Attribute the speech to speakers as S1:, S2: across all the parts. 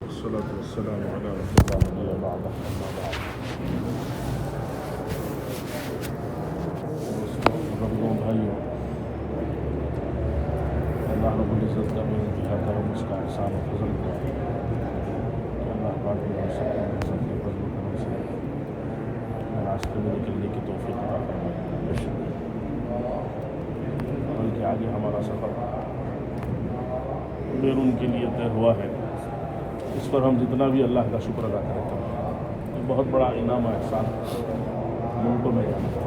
S1: والصلاة والسلام على رسول الله وبعد أما بعد بزرگوں بھائیوں، اللہ رب العزت کا بے انتہا کرم، اس کا احسان و فضل کا کہ اللہ پاک نے ہم سب کو مقصد کے فضل و کرم سے اپنے راستے میں نکلنے کی توفیق عطا فرمائی، بے شک بلکہ آگے ہمارا سفر بیرون کے لیے طے ہوا ہے۔ اس پر ہم جتنا بھی اللہ کا شکر ادا کرتے ہیں، یہ بہت بڑا انعام و احسان ملکوں میں جانا ہے۔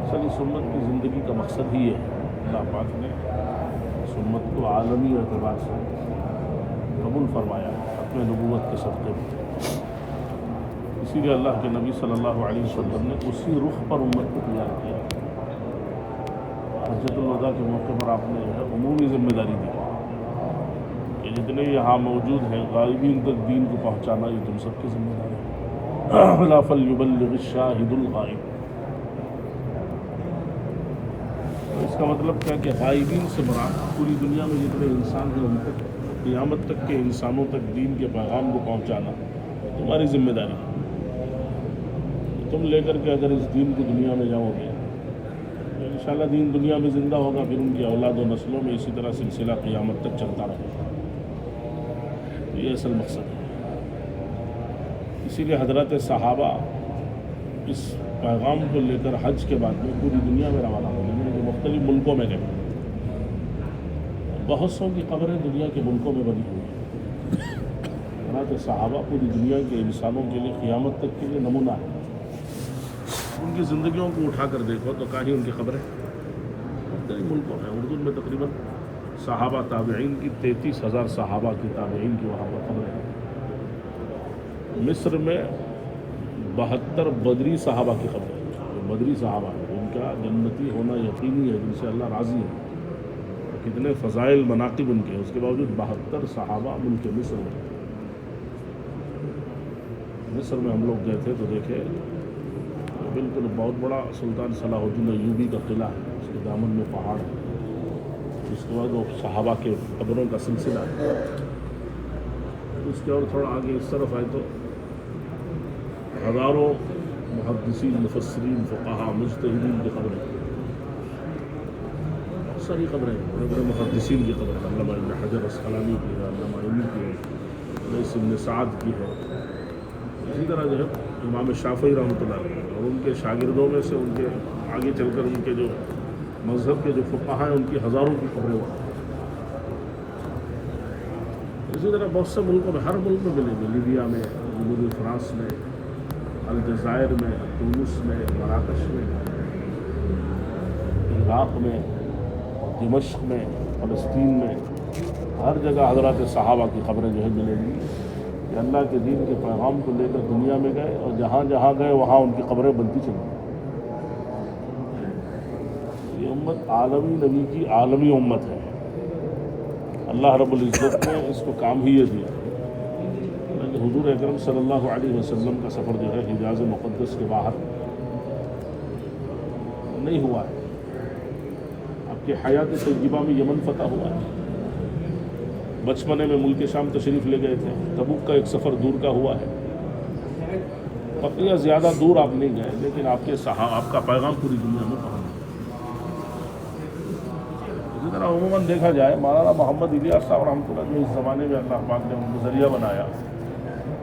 S1: اصل سنت کی زندگی کا مقصد ہی ہے، اللہ پاک نے سنت کو عالمی اعتبار سے قبول فرمایا اپنے نبوت کے صدقے میں۔ اسی لیے اللہ کے نبی صلی اللہ علیہ وسلم نے اسی رخ پر امت کو تیار کیا۔ حجۃ الوداع کے موقع پر آپ نے جو ہے عمومی ذمہ داری دی کہ جتنے یہاں موجود ہیں غائبین تک دین کو پہنچانا یہ تم سب کی ذمہ داری ہے۔ لا فلیبلغ الشاہد الغائب۔ اس کا مطلب کیا کہ غائبین سے مراد پوری دنیا میں جتنے انسان ہیں ان تک، قیامت تک کے انسانوں تک دین کے پیغام کو پہنچانا تمہاری ذمہ داری ہے۔ تم لے کر کے اگر اس دین کو دنیا میں جاؤ گے تو انشاءاللہ دین دنیا میں زندہ ہوگا، پھر ان کی اولاد و نسلوں میں اسی طرح سلسلہ قیامت تک چلتا رہے گا۔ یہ اصل مقصد ہے۔ اسی لیے حضرات صحابہ اس پیغام کو لے کر حج کے بعد میں پوری دنیا میں روانہ ہو گئے، جو مختلف ملکوں میں گئے۔ بہت سو کی قبریں دنیا کے ملکوں میں بنی ہوئی ہیں۔ حضرات صحابہ پوری دنیا کے انسانوں کے لیے قیامت تک کے لیے نمونہ ہے۔ ان کی زندگیوں کو اٹھا کر دیکھو تو کہیں ان کی قبریں مختلف ملکوں میں۔ اردو میں تقریباً صحابہ تابعین کی 33,000 صحابہ کی تابعین کی وہاں پر قبریں ہیں۔ مصر میں 72 بدری صحابہ کی قبریں ہیں۔ جو بدری صحابہ ہیں ان کا جنتی ہونا یقینی ہے، جن سے اللہ راضی ہے، کتنے فضائل مناقب ان کے، اس کے باوجود 72 صحابہ ملک مصر میں۔ مصر میں ہم لوگ گئے تھے تو دیکھے بالکل بہت بڑا سلطان صلاح الدین ایوبی کا قلعہ ہے، اس کے دامن میں پہاڑ ہے، اس کے بعد وہ صحابہ کے قبروں کا سلسلہ ہے۔ اس کے اور تھوڑا آگے اس طرف آئے تو ہزاروں محدثین، مفسرین، فقہا، مجتہدین کی قبریں، بہت ساری قبریں ہیں، بڑے بڑے محدثین کی قبریں، علامہ ابن حجر اسقلانی کی ہے، علامہ علی کی ہے، لیث بن سعد کی ہے، اسی طرح جو ہے امام شافعی رحمۃ اللہ علیہ اور ان کے شاگردوں میں سے ان کے آگے چل کر ان کے جو مذہب کے جو فقہا ہیں ان کی ہزاروں کی قبریں ہوتی ہیں۔ اسی طرح بہت سے ملکوں میں، ہر ملک میں ملیں گے، لیبیا میں، جنوبی فرانس میں، الجزائر میں، تونس میں، مراکش میں، عراق میں، دمشق میں، فلسطین میں، ہر جگہ حضرات صحابہ کی قبریں جو ہے ملیں گی کہ اللہ کے دین کے پیغام کو لے کر دنیا میں گئے اور جہاں جہاں گئے وہاں ان کی قبریں بنتی چلی۔ یہ امت عالمی نبی کی عالمی امت ہے۔ اللہ رب العزت نے اس کو کام ہی یہ دیا کہ حضور اکرم صلی اللہ علیہ وسلم کا سفر جو ہے حجاز مقدس کے باہر نہیں ہوا ہے۔ آپ کی حیات طیبہ میں یمن فتح ہوا ہے، بچپنے میں ملک شام تشریف لے گئے تھے، تبوک کا ایک سفر دور کا ہوا ہے، بقیہ زیادہ دور آپ نہیں گئے، لیکن آپ کا پیغام پوری دنیا میں پہنچ گیا۔ اسی طرح عموماً دیکھا جائے مولانا محمد الیاس صاحب رحمۃ اللہ جو اس زمانے میں اللہ پاک نے ان کو ذریعہ بنایا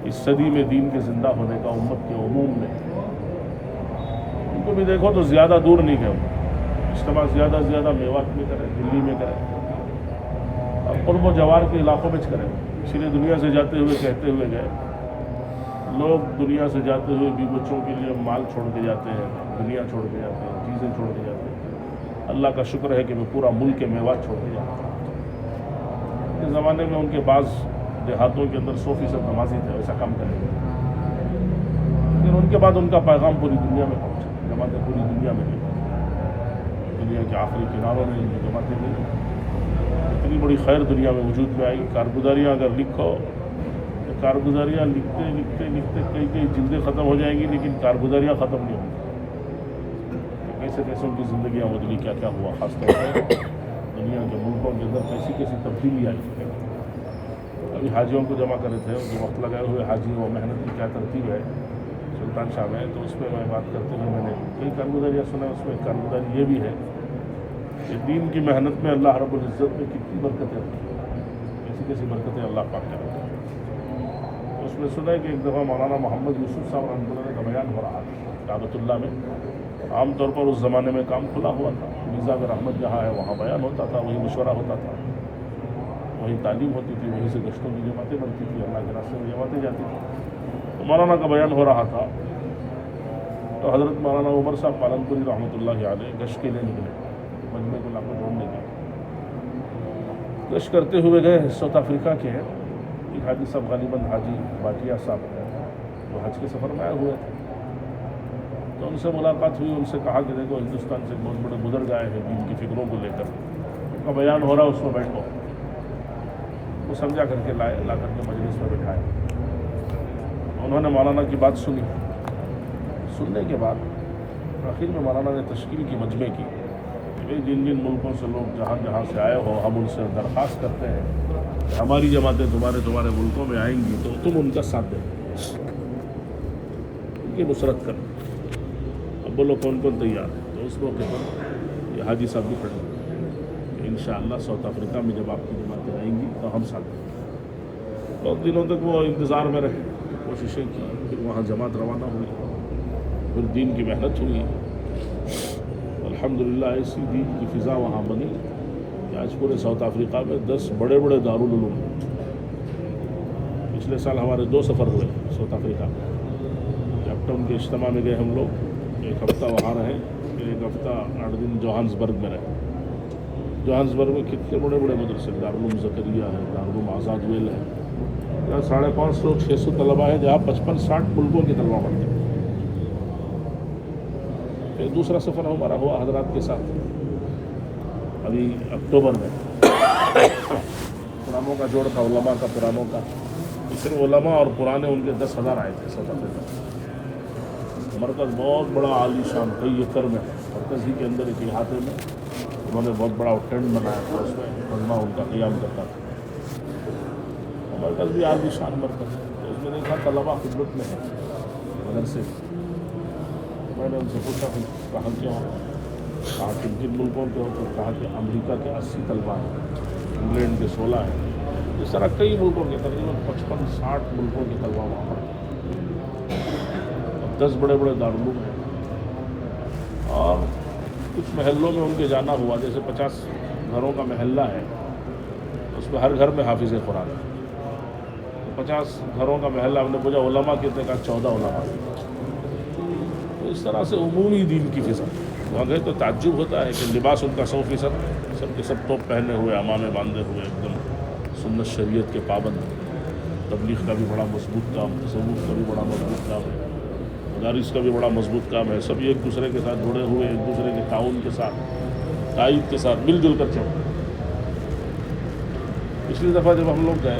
S1: اس صدی میں دین کے زندہ ہونے کا امت کے عموم میں، ان کو بھی دیکھو تو زیادہ دور نہیں گئے۔ اجتماع زیادہ سے زیادہ میوات میں کریں، دلی میں کریں، اور قرب و جوار کے علاقوں میں کریں۔ اسی لیے دنیا سے جاتے ہوئے کہتے ہوئے گئے، لوگ دنیا سے جاتے ہوئے بھی بچوں کے لیے مال چھوڑ کے جاتے ہیں، دنیا چھوڑ کے جاتے ہیں، چیزیں چھوڑ کے جاتے ہیں۔ اللہ کا شکر ہے کہ میں پورا ملک کے میوات چھوڑ کے جاتا ہوں۔ اس زمانے میں ان کے بعض دیہاتوں کے اندر 100% نمازی تھے، ایسا کام کریں گے، لیکن ان کے بعد ان کا پیغام پوری دنیا میں پہنچا، جماعتیں پوری دنیا میں گئی، دنیا کے آخری کناروں میں ان کی جماعتیں گئی۔ اتنی بڑی خیر دنیا میں وجود میں آئی۔ کارگزاریاں اگر لکھو تو کارگزاریاں لکھتے لکھتے لکھتے کئی جلدیں ختم ہو جائیں گی، لیکن کارگزاریاں ختم نہیں ہوں گی۔ کیسے کیسے ان کی زندگیاں بدلی، کیا کیا ہوا، خاص طور پر دنیا کے ملکوں کے اندر کیسی کیسی تبدیلی آئی۔ ابھی حاجیوں کو جمع کرے تھے، جو وقت لگائے ہوئے حاجی و محنت کی کیا ترتیب ہے سلطان شاہ میں، تو اس پہ میں بات کرتے ہوئے میں نے کئی کارگزاریاں سنا. اس میں ایک کارگزاری یہ بھی ہے کہ دین کی محنت میں اللہ رب العزت میں کتنی برکتیں کیسی کیسی برکتیں اللہ پاک کرتے ہیں. اس میں سنا ہے کہ ایک دفعہ مولانا محمد یوسف صاحب رحمۃ اللہ کا بیان ہو رہا تھا کعبۃ اللہ میں. عام طور پر اس زمانے میں کام کھلا ہوا تھا، مرزا اگر احمد جہاں ہے وہاں بیان ہوتا تھا، وہی مشورہ ہوتا تھا، وہی تعلیم ہوتی تھی، وہیں سے گشتوں کی جماعتیں بنتی تھیں، اللہ کے راستے میں جماعتیں جاتی تھیں. تو مولانا کا بیان ہو رہا تھا تو حضرت مولانا عمر صاحب پالنپوری رحمۃ اللہ علیہ گشت کے لیے نکلے، مجمع کو لاکھوں ڈھونڈنے کے. گشت کرتے ہوئے گئے ساؤتھ افریقہ کے ایک حاجی صاحب غالباً حاجی باٹیا صاحب ہیں، وہ حج کے سفر میں آئے ہوئے تھے. تو ان سے ملاقات ہوئی، ان سے کہا کہ دیکھو ہندوستان سے بہت بڑے بزرگ آئے ہیں دین کی فکروں کو لے کر، ان کا بیان ہو رہا ہے، اس میں بیٹھو. وہ سمجھا کر کے لائے، لا کر کے مجلس میں بٹھائے. انہوں نے مولانا کی بات سنی. سننے کے بعد آخر میں مولانا نے تشکیل کی مجمع کی کہ جن جن ملکوں سے لوگ جہاں جہاں سے آئے ہو، ہم ان سے درخواست کرتے ہیں کہ ہماری جماعتیں تمہارے ملکوں میں آئیں گی تو تم ان کا ساتھ دیں، ان کی نصرت کرو. اب بولو کون کون تیار ہے؟ تو اس موقع پر یہ حاجی صاحب بھی کھڑے کہ انشاءاللہ ساؤتھ افریقہ میں جب آپ کی جماعتیں آئیں گی تو ہم ساتھ دیں. بہت دنوں تک وہ انتظار میں رہے، کوششیں کی، پھر وہاں جماعت روانہ ہوئی، پھر دین کی محنت ہوئی. الحمدللہ ایسی دین کی فضا وہاں بنی کہ آج پورے ساؤتھ افریقہ میں 10 بڑے بڑے دارالعلوم ہیں. پچھلے سال ہمارے 2 سفر ہوئے ساؤتھ افریقہ میں. کیپ ٹاؤن کے اجتماع میں گئے ہم لوگ، 1 ہفتہ وہاں رہے، پھر 1 ہفتہ 8 دن جوہانسبرگ میں رہے. جوہانسبرگ میں کتنے بڑے بڑے مدرسے، دارالعلوم زکریا ہے، دارالعلوم آزاد ویل ہے، جہاں 550-600 طلباء ہیں، جہاں 55-60 ملکوں کے طلباء پڑھتے ہیں. پھر دوسرا سفر ہمارا ہوا حضرات کے ساتھ ابھی اکتوبر میں. پرانوں کا جوڑ تھا، علماء کا پرانوں کا. صرف علماء اور پرانے ان کے 10,000 آئے تھے ساؤتھ افریقہ. مرکز بہت بڑا عالی شان، کئی ایکڑ میں ہے. مرکز ہی کے اندر ایک احاطے میں انہوں نے بہت بڑا ٹینٹ بنایا تھا، اس میں علماء ان کا قیام کرتا تھا. مرکز بھی عالی شان مرکز ہے. تو اس میں دیکھا طلباء خدمت میں ہے مدرسے. میں نے ان سے پوچھا کہاں کے ہوں، کہا کہ جن ملکوں کے ہوں، تو کہا کہ امریکہ کے 80 طلباء ہیں، انگلینڈ کے 16 ہیں. اس طرح کئی ملکوں کے تقریباً 55-60 ملکوں کے طلباء وہاں پڑھتے ہیں. 10 بڑے بڑے دارالعلوم ہیں. اور کچھ محلوں میں ان کے جانا ہوا، جیسے 50 گھروں کا محلہ ہے، اس میں ہر گھر میں حافظ قرآن ہے. 50 گھروں کا محلہ. ہم نے پوچھا علماء کتنے؟ کہا 14 علماء. تو اس طرح سے عمومی دین کی فضا. وہاں گئے تو تعجب ہوتا ہے کہ لباس ان کا 100% سب کے سب توپ پہنے ہوئے، امامے باندھے ہوئے، ایک دم سنت شریعت کے پابند. تبلیغ کا بھی بڑا مضبوط کام، تصوف کا بھی بڑا مضبوط کام ہے، مدارس کا بھی بڑا مضبوط کام ہے. سب ایک دوسرے کے ساتھ جڑے ہوئے، ایک دوسرے کے تعاون کے ساتھ، تائید کے ساتھ مل جل کر چلتے. پچھلی دفعہ جب ہم لوگ گئے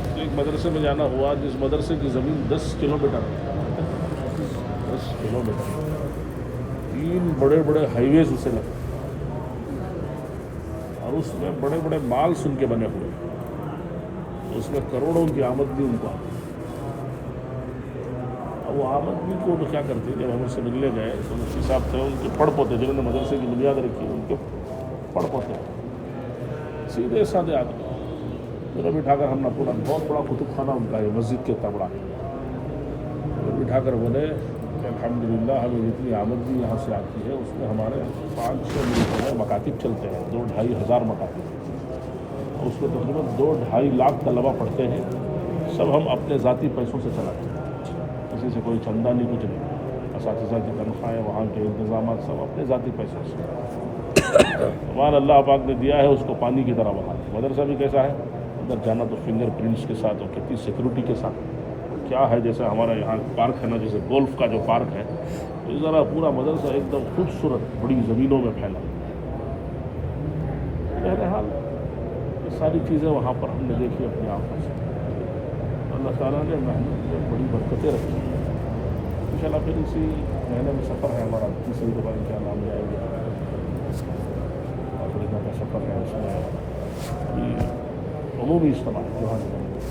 S1: تو ایک مدرسے میں جانا ہوا جس مدرسے کی زمین 10 کلومیٹر ہے. 10 کلومیٹر 3 بڑے بڑے ہائی ویز اسے لگے، اور اس میں بڑے بڑے مالس ان کے بنے ہوئے. اس میں کروڑوں کی آمدنی ان کو آتی. اب وہ آمدنی کو تو کیا کرتے، جب ہم ان سے ملنے گئے تو مفتی صاحب تھے، ان کے پڑھ پوتے جنہوں نے مدرسے کی بنیاد رکھی، ان کے پڑھ پوتے سیدھے سادے آدمی. انہیں بٹھا کر ہم نے پورا بہت بڑا کتب خانہ ان کا ہے، مسجد کے تبڑا بٹھا کر بولے کہ الحمدللہ ہمیں جتنی آمدنی یہاں سے آتی ہے اس میں ہمارے 500 ملکوں میں مکاتب چلتے ہیں، 2-2.5 ہزار مکاتب. اس میں تقریباً 2-2.5 لاکھ طلباء پڑھتے ہیں. سب ہم اپنے ذاتی پیسوں سے چلاتے ہیں، کسی سے کوئی چندہ نہیں، کچھ نہیں. اساتذہ کی تنخواہیں، وہاں کے انتظامات سب اپنے ذاتی پیسوں سے. ہمارا اللہ پاک نے دیا ہے اس کو پانی کی طرح بہا. مدرسہ بھی کیسا ہے، اندر جانا تو فنگر پرنٹس کے ساتھ اور کتنی سیکورٹی کے ساتھ. کیا ہے جیسے ہمارا یہاں پارک ہے نا، جیسے گولف کا جو پارک ہے، اس طرح پورا مدرسہ ایک دم خوبصورت بڑی زمینوں میں پھیلا. بہرحال یہ ساری چیزیں وہاں پر ہم نے دیکھی اپنی آنکھوں سے. اللہ تعالیٰ نے محنت میں بڑی برکتیں رکھی. انشاءاللہ پھر اسی مہینے میں سفر ہے ہمارا، تیسری دفعہ انشاءاللہ ہم جائیں گے. افریقہ کا سفر ہے، اس میں عمومی اجتماع جوہانسبرگ.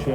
S1: 6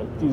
S1: 25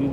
S1: 3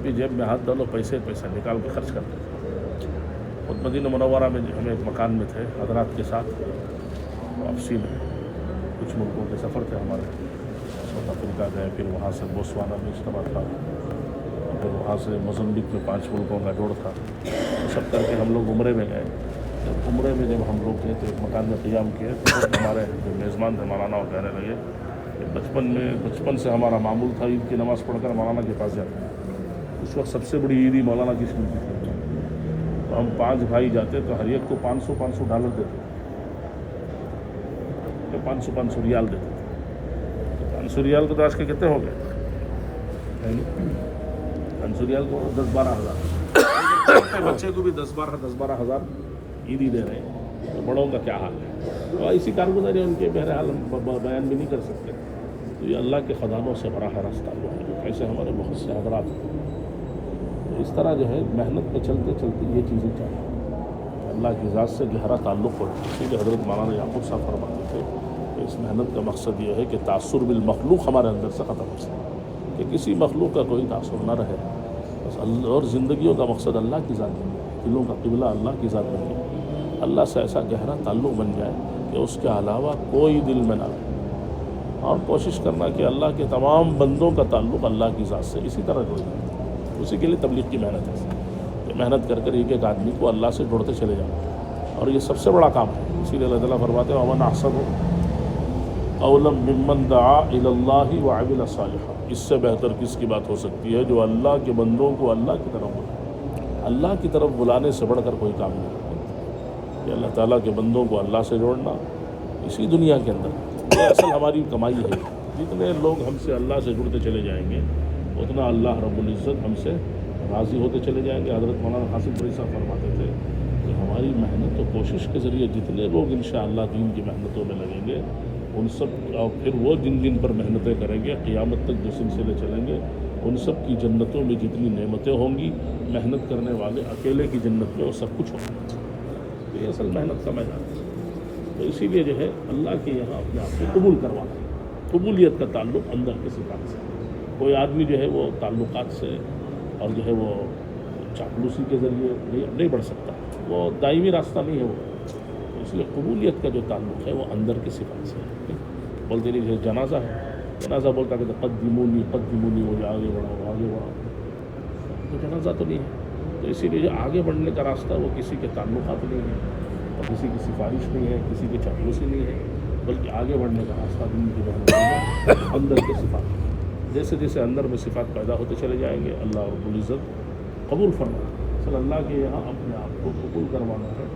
S1: جب بھی جیب میں ہاتھ ڈالو پیسے نکال کے خرچ کرتے تھے. خود مدینہ منورہ میں ہمیں ایک مکان میں تھے حضرات کے ساتھ. واپسی میں کچھ ملکوں کے سفر تھے ہمارے. ساؤتھ افریقہ گئے, پھر وہاں سے بوتسوانا میں اجتماع تھا, پھر وہاں سے موزمبیق میں 5 ملکوں کا جوڑ تھا. سب کر کے ہم لوگ عمرے میں گئے. عمرے میں جب ہم لوگ گئے تو ایک مکان میں قیام کیے تو ہمارے جو میزبان تھے مولانا وہ کہنے لگے کہ بچپن سے ہمارا معمول تھا عید کی نماز پڑھ کر مولانا کے پاس جاتے. اس وقت سب سے بڑی عیدی مولانا کی شروع کی تھی. تو ہم 5 بھائی جاتے تو ہر ایک کو $500 دیتے تھے, 500 ریال دیتے تھے. 500 ریال کو تو آج کے کتنے ہو گئے؟ 500 ریال کو 10-12 ہزار. بچے کو بھی 10-12 ہزار عیدی دے رہے ہیں, تو بڑوں کا کیا حال ہے؟ تو ایسی کارگزاری ان کے بہرحال ہم بیان بھی نہیں کر سکتے. تو یہ اللہ کے خزانوں سے براہ راست تعلق ہے. ایسے ہمارے بہت سے حضرات ہیں. تو اس طرح جو ہے محنت میں چلتے چلتے یہ چیزیں چاہیے, اللہ کی ذات سے گہرا تعلق ہو. اسی لیے حضرت مولانا یعقوب صاحب فرماتے تھے کہ اس محنت کا مقصد یہ ہے کہ تاثر بالمخلوق ہمارے اندر سے ختم ہو سکے, کہ کسی مخلوق کا کوئی تاثر نہ رہے. بس اور زندگیوں کا مقصد اللہ کی ذات بن جائے, دلوں کا قبلہ اللہ کی ذات بن جائے. اللہ سے ایسا گہرا تعلق بن جائے کہ اس کے علاوہ کوئی دل میں نہ رہے. اور کوشش کرنا کہ اللہ کے تمام بندوں کا تعلق اللہ کی ذات سے اسی طرح جڑ جائے. اسی کے لیے تبلیغ کی محنت ہے کہ محنت کر کر ایک آدمی کو اللہ سے جوڑتے چلے جاؤ, اور یہ سب سے بڑا کام ہے. اسی لیے اللہ تعالیٰ فرماتے ہیں ومن احسن قولا ممن دعا الی اللہ وعمل صالحا. اس سے بہتر کس کی بات ہو سکتی ہے جو اللہ کے بندوں کو اللہ کی طرف بلائے. اللہ کی طرف بلانے سے بڑھ کر کوئی کام نہیں ہے کہ اللہ تعالیٰ کے بندوں کو اللہ سے جوڑنا اسی دنیا کے اندر. یہ اصل ہماری کمائی ہے. جتنے لوگ ہم سے اللہ سے جڑتے چلے جائیں گے اتنا اللہ رب العزت ہم سے راضی ہوتے چلے جائیں گے. حضرت مولانا قاسم بری صاحب فرماتے تھے کہ ہماری محنت و کوشش کے ذریعے جتنے لوگ انشاءاللہ دین کی محنتوں میں لگیں گے ان سب, اور پھر وہ جن پر محنتیں کریں گے قیامت تک جو سلسلے چلیں گے ان سب کی جنتوں میں جتنی نعمتیں ہوں گی, محنت کرنے والے اکیلے کی جنت میں وہ سب کچھ ہوگا. یہ اصل محنت کا میدان ہے. تو اسی لیے جو ہے اللہ کے یہاں اپنے آپ کو قبول کروانا, قبولیت کا تعلق اندر کے صفات سے. کوئی آدمی جو ہے وہ تعلقات سے اور جو ہے وہ چاپلوسی کے ذریعے نہیں بڑھ سکتا, وہ دائمی راستہ نہیں ہے وہ. اس لیے قبولیت کا جو تعلق ہے وہ اندر کی صفات سے ہے. بولتے نہیں جیسے جنازہ ہے, جنازہ بولتا کہ قدمونی مجھے آگے بڑھاؤ. تو جنازہ تو نہیں ہے. تو اسی لیے جو آگے بڑھنے کا راستہ وہ کسی کے تعلقات نہیں ہے اور کسی کی سفارش نہیں ہے, کسی کی چاپلوسی نہیں ہے, بلکہ آگے بڑھنے کا راستہ دین کی محنت اندر کے صفات. جیسے جیسے اندر میں صفات پیدا ہوتے چلے جائیں گے اللہ رب العزت قبول فرمائے. صلی اللہ کے یہاں اپنے آپ کو قبول کروانا ہے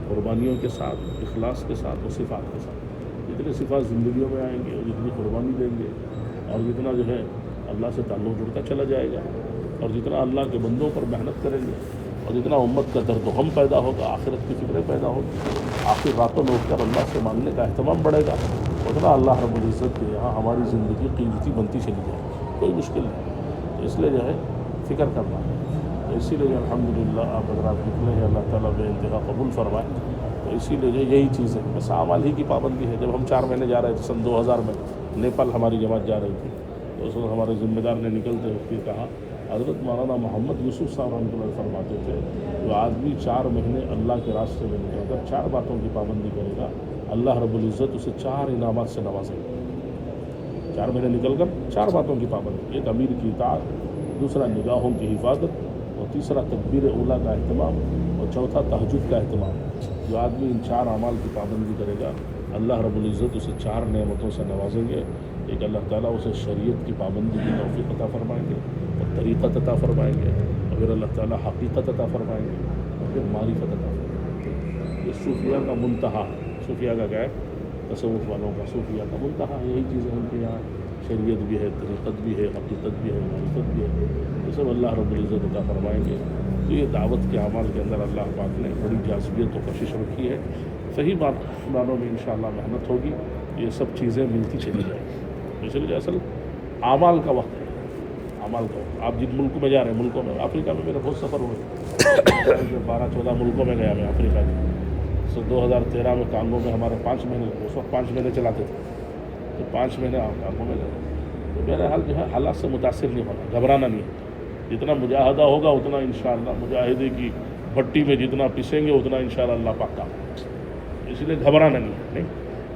S1: قربانیوں کے ساتھ, اخلاص کے ساتھ اور صفات کے ساتھ. جتنے صفات زندگیوں میں آئیں گے اور جتنی قربانی دیں گے اور جتنا جو ہے اللہ سے تعلق جڑتا چلا جائے گا اور جتنا اللہ کے بندوں پر محنت کریں گے اور جتنا امت کا درد و غم پیدا ہوگا, آخرت کی فکریں پیدا ہوگی, آخر راتوں میں اٹھ کر اللہ سے مانگنے کا اہتمام بڑھے گا, اتنا اللہ رب العزت کے یہاں ہماری زندگی قیمتی بنتی چلی جائے گی. کوئی مشکل نہیں. اس لیے جو ہے فکر کرنا ہے. تو اسی لیے الحمدللہ آپ حضرات نکلے ہیں, اللہ تعالیٰ بے انتہا قبول فرمائے. تو اسی لیے جو یہی چیز ہے, بس اعمال ہی کی پابندی ہے. جب ہم 4 مہینے جا رہے تھے سن 2000 میں نیپال ہماری جماعت جا رہی تھی, تو اس وقت ہمارے ذمہ دار نے نکلتے ہوئے کہا حضرت مولانا محمد یوسف صاحب رحمۃ اللہ فرماتے تھے جو آدمی 4 مہینے اللہ کے راستے میں نکل کر 4 باتوں کی پابندی کرے گا اللہ رب العزت اسے 4 انعامات سے نوازے گا. 4 مہینے نکل کر 4 باتوں کی پابندی, ایک امیر کی اطاعت, دوسرا نگاہوں کی حفاظت, اور تیسرا تکبیر اولیٰ کا اہتمام, اور چوتھا تہجد کا اہتمام. جو آدمی ان 4 اعمال کی پابندی کرے گا اللہ رب العزت اسے 4 نعمتوں سے نوازیں گے. ایک اللہ تعالیٰ اسے شریعت کی پابندی کی توفیق عطا فرمائیں گے اور طریقت عطا فرمائیں گے, اور پھر اللہ تعالیٰ حقیقت عطا فرمائیں گے اور پھر معرفت عطا فرمائیں گے. یہ صوفیہ کا منتہا, صوفیہ کا کیا ہے, تصوف والوں کا صوفیہ کا منتہا. یہی چیزیں ان کے یہاں شریعت بھی ہے, طریقت بھی ہے, حقیقت بھی ہے, معرفت بھی ہے. یہ سب اللہ رب العزت عطا فرمائیں گے. تو یہ دعوت کے اعمال کے اندر اللہ پاک نے بڑی جاذبیت و کشش رکھی ہے. صحیح معنوں میں انشاءاللہ محنت ہوگی, یہ سب چیزیں ملتی چلی جائیں گی. اس لیے اصل اعمال کا وقت ہے, اعمال کا وقت. آپ جن ملکوں میں جا رہے ہیں, ملکوں میں افریقہ میں میرا بہت سفر ہوئے, 12-14 ملکوں میں گیا میں افریقہ میں. 2013 میں کانگو میں ہمارے 5 مہینے, اس وقت 5 مہینے چلاتے تھے, تو 5 مہینے کانگو میں گئے. تو میرا حال جو ہے حالات سے متاثر نہیں ہونا, گھبرانا نہیں. جتنا مجاہدہ ہوگا اتنا انشاءاللہ مجاہدے کی بھٹی میں جتنا پسیں گے اتنا انشاءاللہ اللہ پاک کام، اس لیے گھبرانا نہیں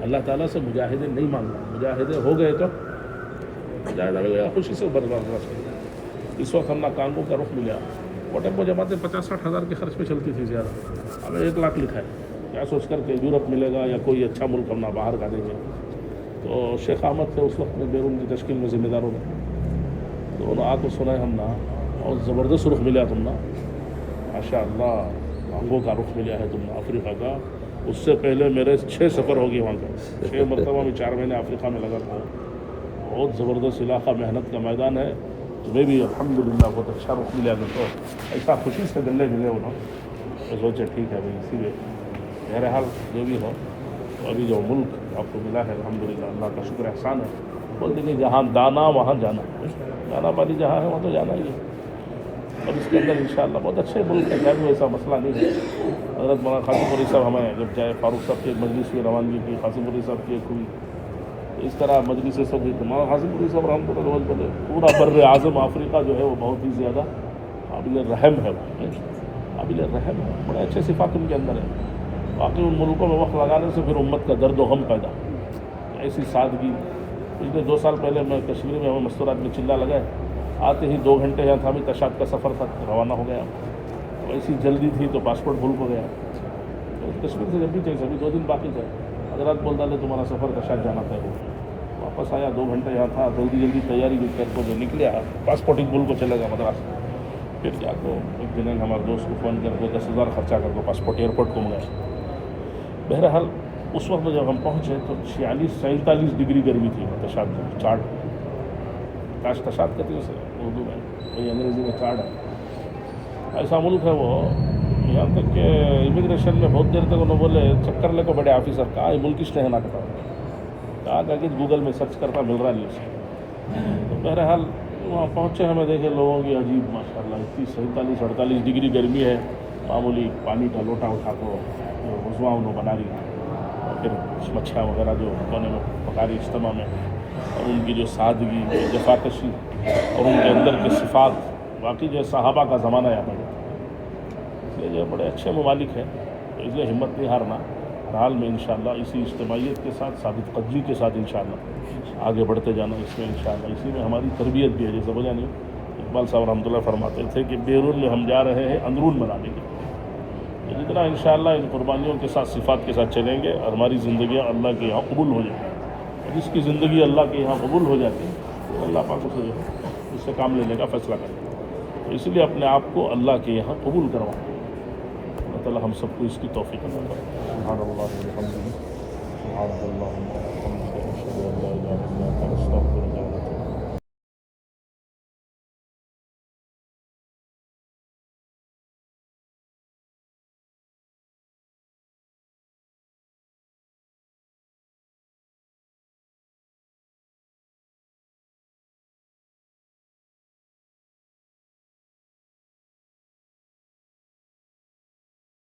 S1: اللہ تعالیٰ سے مجاہدے نہیں مانگنا، مجاہدے ہو گئے تو مجاہدہ ہو گیا خوشی سے برداشت کریں۔ اس وقت ہم ناکانگوں کا رخ ملا، وہ ٹیمپو جماعتیں 50-60 ہزار کے خرچ پہ چلتی تھی زیادہ، ہمیں 1 لاکھ لکھا ہے، کیا سوچ کر کہ یورپ ملے گا یا کوئی اچھا ملک ہم نہ باہر کا دیں گے۔ تو شیخ احمد تھے اس وقت میں بیرون کی تشکیل میں ذمہ داروں میں، تو انہوں آ کو سنا ہے ہم نا اور زبردست رخ ملا تم نا، ماشاء اللہ کانگو کا رخ ملا ہے تم نے افریقہ کا۔ اس سے پہلے میرے 6 سفر ہو گئے وہاں کا، 6 مرتبہ میں 4 مہینے افریقہ میں لگا تھا، بہت زبردست علاقہ، محنت کا میدان ہے، تمہیں بھی الحمدللہ بہت اچھا رخ ملا ہے۔ تو ایسا خوشی سے گلے ملے انہوں، تو سوچے ٹھیک ہے بھائی، اسی لیے بہرحال جو بھی ہو، تو ابھی جو ملک آپ کو ملا ہے الحمدللہ اللہ کا شکر احسان ہے۔ بول دیں کہ جہاں دانا وہاں جانا، جانا والی جہاں ہے وہاں تو جانا ہی ہے، اور اس کے اندر انشاءاللہ بہت اچھے ملک ہے، کوئی ایسا مسئلہ نہیں ہے۔ حضرت مولانا قاسم پوری صاحب ہمیں جب چاہے فاروق صاحب کی مجلس میں روانگی کی، قاسم پوری صاحب کی ایک ہوئی، اس طرح مجلس سے سب ہوئی، مولانا قاسم پوری صاحب رحمۃ اللہ علیہ بولے پورا بر اعظم افریقہ جو ہے وہ بہت ہی زیادہ قابل رحم ہے، قابل رحم ہے، بڑے اچھے صفات ان کے اندر ہے۔ باقی ان ملکوں میں وقت لگانے سے پھر امت کا درد و غم پیدا، ایسی سادگی۔ پچھلے 2 سال پہلے میں کشمیر میں ہمیں مستورات میں چلا لگائے، آتے ہی 2 گھنٹے یہاں تھا، بھی تشاد کا سفر تھا، روانہ ہو گیا، ایسی جلدی تھی تو پاسپورٹ بھول ہو گیا، تو کشمیر سے جب بھی چاہیے ابھی 2 دن باقی تھے، حضرات بول ڈالے تمہارا سفر تشاد جانا تھا، وہ واپس آیا 2 گھنٹے یہاں تھا، جلدی تیاری بھی کر کو جو نکلیا پاسپورٹ ہی بھول کو چلے گا مدراس، پھر جا کو ایک دن ہمارے دوست کو فون کر کے 10,000 خرچہ کر کے پاسپورٹ ایئرپورٹ کو منگایا۔ بہرحال اس وقت جب ہم پہنچے تو 46-47 ڈگری گرمی تھی تشاد میں، چاڑ، کاش تشاد کہتے ہیں اسے اردو میں، وہی انگریزی میں چاڑ ہے۔ ایسا ملک ہے وہ، یہاں تک کہ امیگریشن میں بہت دیر تک انہوں بولے چکر لے کو بڑے آفیسر کہا یہ ملک اسٹے ہے نہ کہا کہ گوگل میں سرچ کرتا مل رہا نہیں اسے۔ تو بہرحال وہاں پہنچے، ہمیں دیکھے لوگوں کی عجیب ماشاء اللہ اتنی 47-48 ڈگری گرمی ہے، معمولی پانی کا لوٹا اٹھا کو رضواں انہوں بنا رہی، اور پھر مچھیاں وغیرہ جو کونے میں پکا رہی اجتماع میں، اور ان کی جو سادگی، جفاکشی اور ان کے اندر کے صفات، واقعی جو صحابہ کا زمانہ یاد آ جاتا ہے۔ اس لیے جو بڑے اچھے ممالک ہیں، تو اس لیے ہمت نہیں ہارنا، ہر حال میں انشاءاللہ اسی اجتماعیت کے ساتھ، ثابت قدمی کے ساتھ انشاءاللہ آگے بڑھتے جانا، اس میں انشاءاللہ اسی میں ہماری تربیت بھی ہے۔ جیسے بولا نہیں اقبال صاحب رحمۃ اللہ فرماتے تھے کہ بیرون میں ہم جا رہے ہیں اندرون بنانے کے لیے، جتنا انشاءاللہ ان قربانیوں کے ساتھ صفات کے ساتھ چلیں گے اور ہماری زندگیاں اللہ کے یہاں قبول ہو جائیں گی، اور جس کی زندگی اللہ کے یہاں قبول ہو جاتی ہے تو اللہ پاک اسے جو ہے اس سے کام لینے کا فیصلہ کرے گا۔ تو اس لیے اپنے آپ کو اللہ کے یہاں قبول کروائیں، اللہ تعالیٰ ہم سب کو اس کی توفیق عطا فرمائے۔ سبحان اللہ و بحمدہ، سبحانک اللہم و بحمدک، اشہد ان لا الہ الا انت،